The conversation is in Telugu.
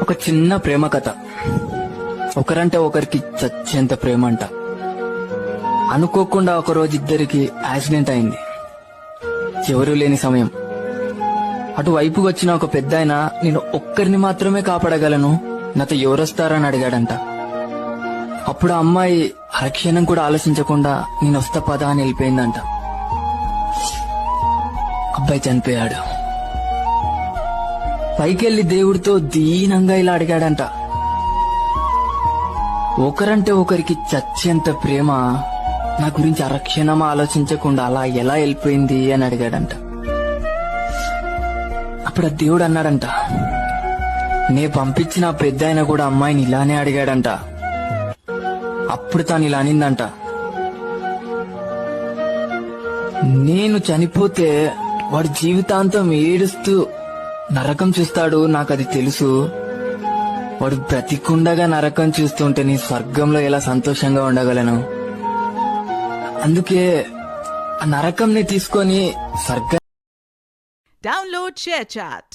ఒక చిన్న ప్రేమ కథ. ఒకరంటే ఒకరికి చచ్చేంత ప్రేమ అంట. అనుకోకుండా ఒకరోజు ఇద్దరికి యాక్సిడెంట్ అయింది. ఎవరూ లేని సమయం. అటువైపు వచ్చిన ఒక పెద్దాయన, నేను ఒక్కరిని మాత్రమే కాపాడగలను, నాతో ఎవరొస్తారని అడిగాడంట. అప్పుడు ఆ అమ్మాయి అరక్షణం కూడా ఆలోచించకుండా నేను వస్తా పదా అని వెళ్ళిపోయిందంట. అబ్బాయి చనిపోయాడు. పైకెళ్లి దేవుడితో దీనంగా ఇలా అడిగాడంట, ఒకరంటే ఒకరికి చచ్చేంత ప్రేమ నా గురించి అరక్షణం ఆలోచించకుండా అలా ఎలా వెళ్ళిపోయింది అని అడిగాడంట. అప్పుడు ఆ దేవుడు అన్నాడంట, నే పంపించిన పెద్దాయన కూడా అమ్మాయిని ఇలానే అడిగాడంట. అప్పుడు తాను ఇలా అనిందంట, నేను చనిపోతే వాడు జీవితాంతం ఏడుస్తూ నరకం చూస్తాడు, నాకది తెలుసు. వాడు బ్రతికుండగా నరకం చూస్తుంటే నీ స్వర్గంలో ఎలా సంతోషంగా ఉండగలను. అందుకే ఆ నరకంని తీసుకొని స్వర్గం. Download ShareChat.